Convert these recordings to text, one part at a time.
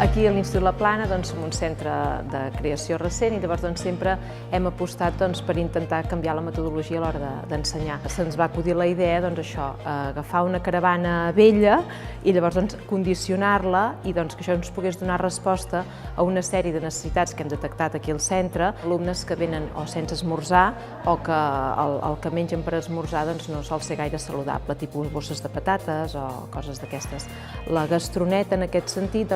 Aquí a l'Institut La Plana som un centre de creació recent i llavors sempre hem apostat per intentar canviar la metodologia a l'hora d'ensenyar. Se'ns va acudir la idea agafar una caravana vella i llavors condicionar-la i que això ens pogués donar resposta a una sèrie de necessitats que hem detectat aquí al centre. Alumnes que venen o sense esmorzar o que el que mengen per esmorzar no sol ser gaire saludable, tipus bosses de patates o coses d'aquestes. La gastroneta en aquest sentit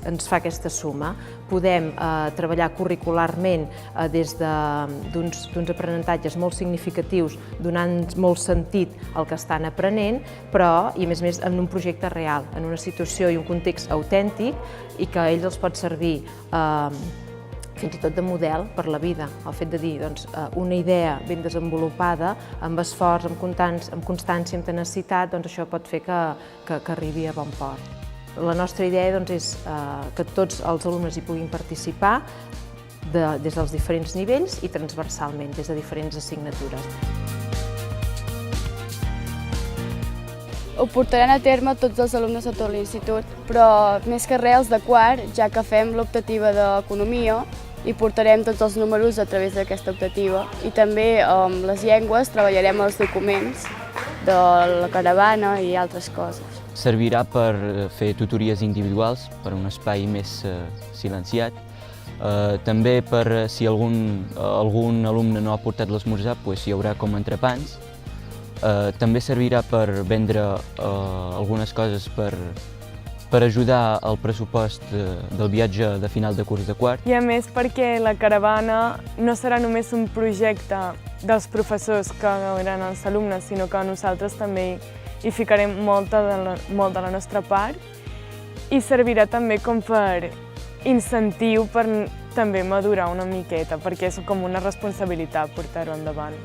ens fa aquesta suma. Podem treballar curricularment des d'uns aprenentatges molt significatius, donant molt sentit al que estan aprenent, però, i a més en un projecte real, en una situació i un context autèntic i que a ells els pot servir fins i tot de model per la vida. El fet de dir una idea ben desenvolupada, amb esforç, amb constància, amb tenacitat, això pot fer que arribi a bon port. La nostra idea és que tots els alumnes hi puguin participar des dels diferents nivells i transversalment, des de diferents assignatures. Ho portaran a terme tots els alumnes de tot l'institut, però més que res els de quart, ja que fem l'optativa d'economia, i portarem tots els números a través d'aquesta optativa. I també amb les llengües treballarem els documents de la caravana i altres coses. Servirà per fer tutories individuals, per un espai més silenciat. També per si algun alumne no ha portat l'esmorzar, hi haurà com entrepans. També servirà per vendre algunes coses per ajudar al pressupost del viatge de final de curs de quart. I a més perquè la caravana no serà només un projecte dels professors que veuran els alumnes, sinó que nosaltres també hi ficarem molt de la nostra part i servirà també com per incentiu per també madurar una miqueta, perquè és com una responsabilitat portar-ho endavant.